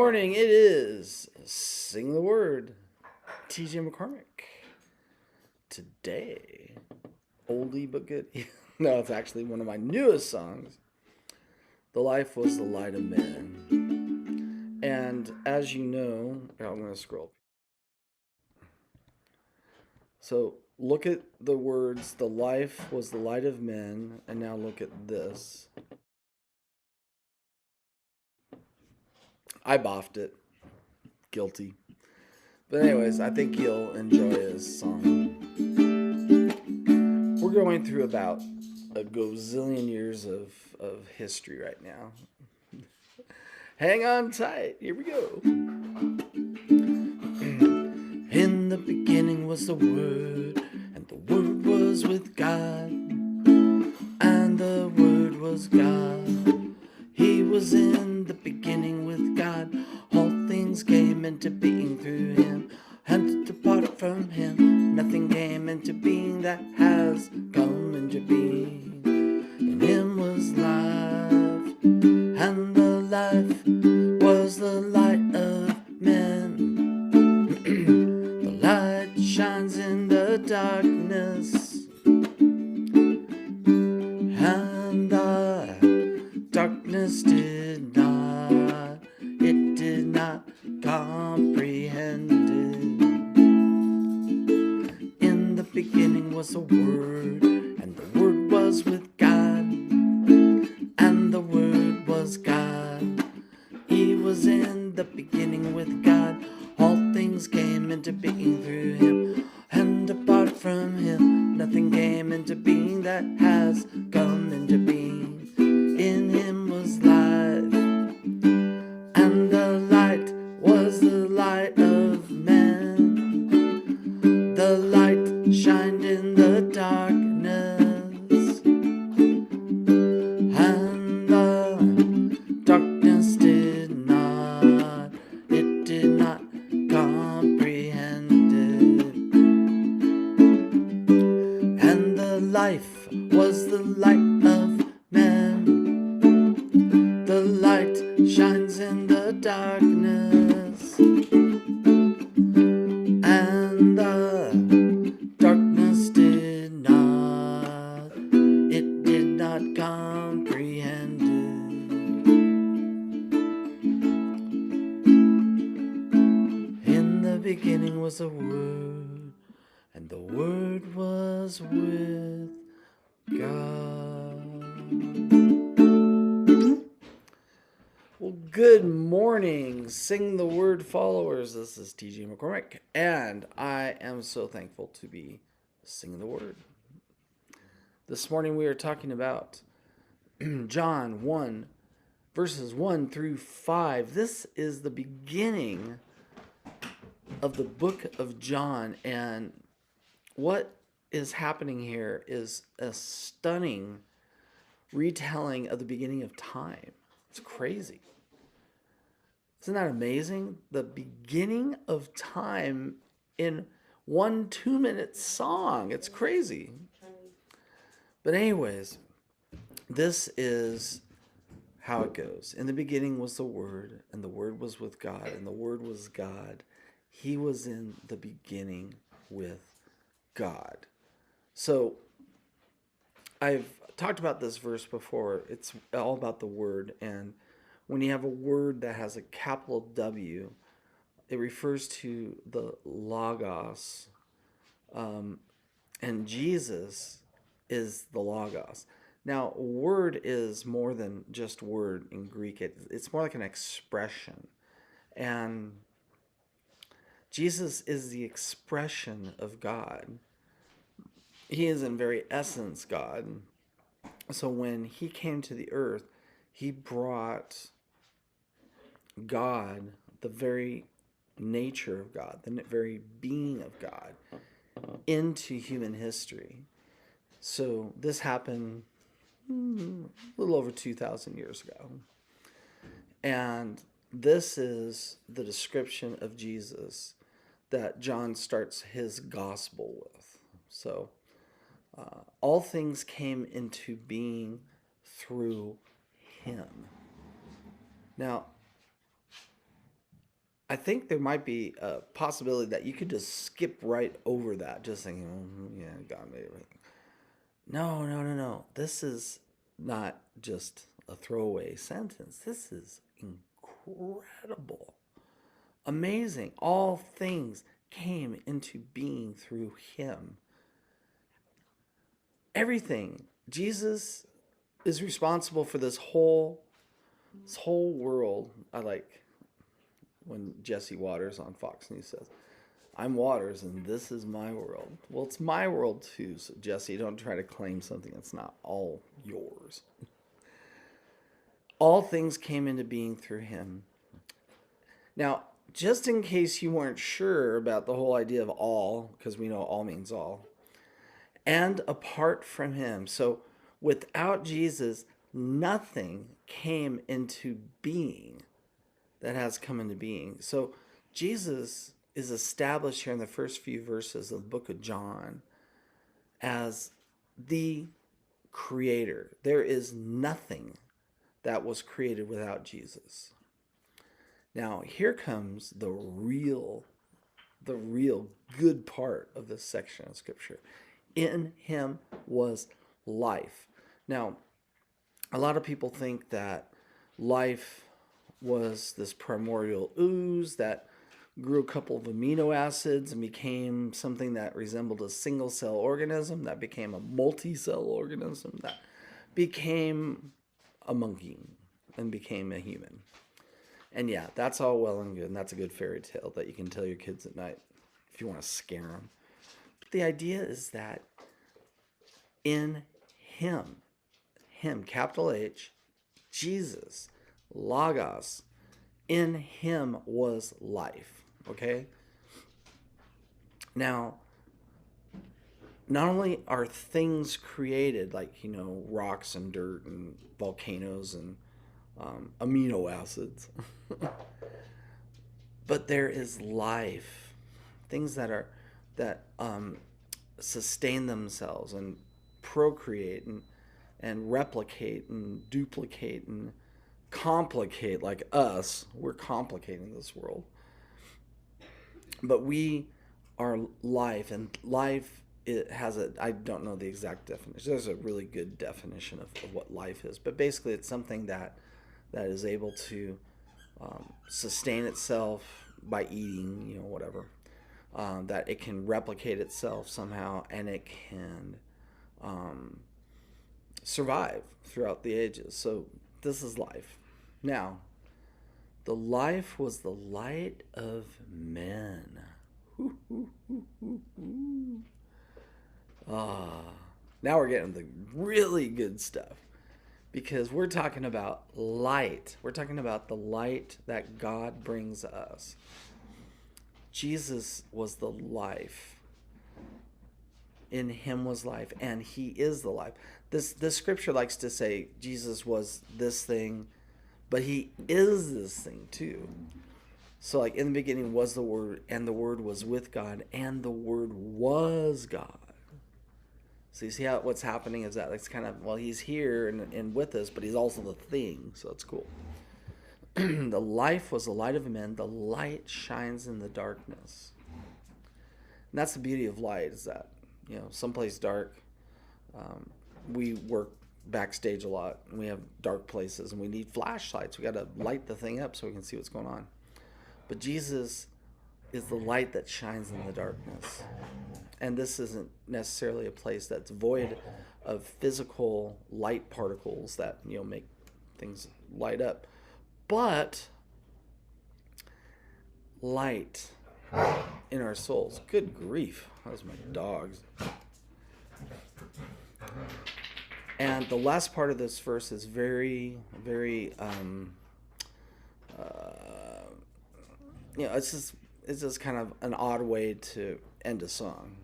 morning. It is Sing the Word. TJ McCormick. Today, oldie but goodie. No, it's actually one of my newest songs. The Life Was the Light of Men. And as you know, I'm going to scroll. So look at the words, the life was the light of men, and now look at this. I boffed it. Guilty. But anyways, I think you'll enjoy his song. We're going through about a gazillion years of history right now. Hang on tight. Here we go. In the beginning was the Word, and the Word was with God, and the Word was God. He was in the beginning with God. All things came into being through him, and apart from him, nothing came into being that has come into being. In him was life, and the life was the light of men. The light shines in the darkness, and the darkness did not comprehend it. In the beginning was the Word, and the Word was with God, and the Word was God. He was in the beginning with God. All things came into being through him, and apart from him, nothing came into being that has come into being. In him was life, and the light was the light of men. The light shined in the darkness, and the darkness did not comprehend it. And the life was the light of men. The light shines in the darkness, and the darkness did not comprehend it. In the beginning was the Word, and the Word was with God. Well, good morning, Sing the Word followers. This is TJ McCormick, and I am so thankful to be singing the Word. This morning we are talking about John 1, verses 1 through 5. This is the beginning of the book of John, and what is happening here is a stunning retelling of the beginning of time. It's crazy. Isn't that amazing? The beginning of time in 1 2-minute song. It's crazy. But anyways, this is how it goes. In the beginning was the Word, and the Word was with God, and the Word was God. He was in the beginning with God. So I've talked about this verse before. It's all about the Word, and when you have a word that has a capital W, it refers to the Logos, and Jesus is the Logos. Now, word is more than just word in Greek. It's more like an expression, and Jesus is the expression of God. He is in very essence God. So when he came to the earth, he brought God, the very nature of God, the very being of God, into human history. So this happened a little over 2,000 years ago. And this is the description of Jesus that John starts his gospel with. So all things came into being through him. Now, I think there might be a possibility that you could just skip right over that, just thinking, yeah, God made everything. No, no, no, no. This is not just a throwaway sentence. This is incredible, amazing. All things came into being through him. Everything. Jesus is responsible for this whole world. I like when Jesse Waters on Fox News says, "I'm Waters and this is my world." Well, it's my world too. So Jesse, don't try to claim something that's not all yours. All things came into being through him. Now, just in case you weren't sure about the whole idea of all, because we know all means all, and apart from him. So without Jesus, nothing came into being that has come into being. So Jesus is established here in the first few verses of the book of John as the creator. There is nothing that was created without Jesus. Now, here comes the real good part of this section of scripture. In him was life. Now, a lot of people think that life was this primordial ooze that grew a couple of amino acids and became something that resembled a single cell organism, that became a multi-cell organism, that became a monkey and became a human. And yeah, that's all well and good, and that's a good fairy tale that you can tell your kids at night if you want to scare them. But the idea is that in him, capital H, Jesus, Logos, in him was life. Okay? Now, not only are things created, like, rocks and dirt and volcanoes and amino acids, but there is life, things that sustain themselves and procreate and replicate and duplicate and complicate, like us. We're complicating this world, but we are life, and life, it has I don't know the exact definition. There's a really good definition of what life is, but basically it's something that is able to sustain itself by eating, whatever. That it can replicate itself somehow, and it can survive throughout the ages. So this is life. Now, the life was the light of men. Now we're getting the really good stuff, because we're talking about light. We're talking about the light that God brings us. Jesus was the life. In him was life, and he is the life. This scripture likes to say Jesus was this thing, but he is this thing too. So, like, in the beginning was the Word, and the Word was with God, and the Word was God. So you see how what's happening is that it's kind of, well, he's here and with us, but he's also the thing. So that's cool. The life was the light of men. The light shines in the darkness. And that's the beauty of light, is that, someplace dark. We work backstage a lot, and we have dark places, and we need flashlights. We got to light the thing up so we can see what's going on. But Jesus is the light that shines in the darkness. And this isn't necessarily a place that's void of physical light particles that, make things light up. But light in our souls. Good grief. That was my dogs. And the last part of this verse is very, very, it's just kind of an odd way to end a song.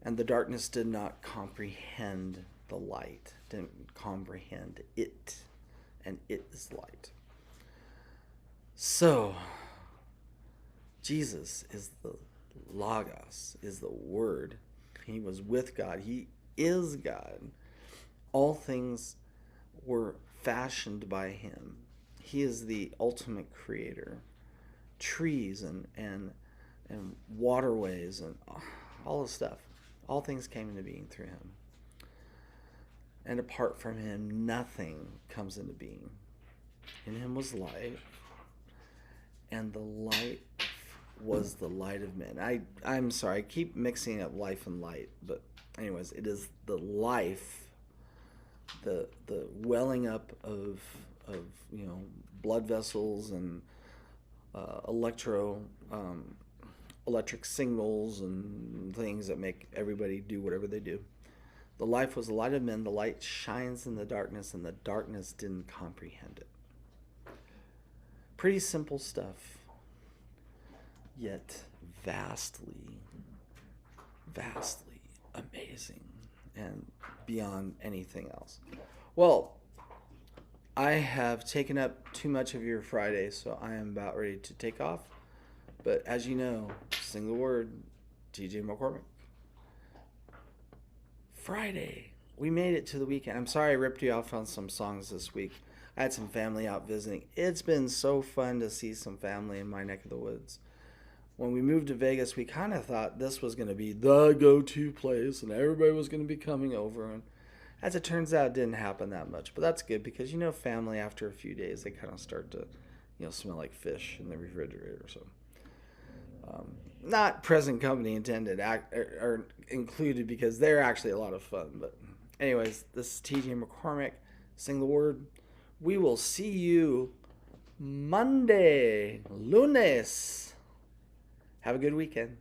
And the darkness did not comprehend the light, didn't comprehend it, and it is light. So, Jesus is the Logos, is the Word. He was with God. He is God. All things were fashioned by him. He is the ultimate creator. trees and waterways and all this stuff. All things came into being through him. And apart from him, nothing comes into being. In him was life, and the light was the light of men. I'm sorry, I keep mixing up life and light, but anyways, it is the life, the welling up of blood vessels and electric signals and things that make everybody do whatever they do. The life was the light of men. The light shines in the darkness, and the darkness didn't comprehend it. Pretty simple stuff, yet vastly amazing and beyond anything else. Well, I have taken up too much of your Friday, so I am about ready to take off. But as you know, sing the word, TJ McCormick. Friday. We made it to the weekend. I'm sorry I ripped you off on some songs this week. I had some family out visiting. It's been so fun to see some family in my neck of the woods. When we moved to Vegas, we kind of thought this was going to be the go-to place and everybody was going to be coming over. And as it turns out, it didn't happen that much. But that's good because, family, after a few days, they kind of start to, smell like fish in the refrigerator. So, not present company intended or included because they're actually a lot of fun. But anyways, this is TJ McCormick. Sing the word. We will see you Monday, lunes. Have a good weekend.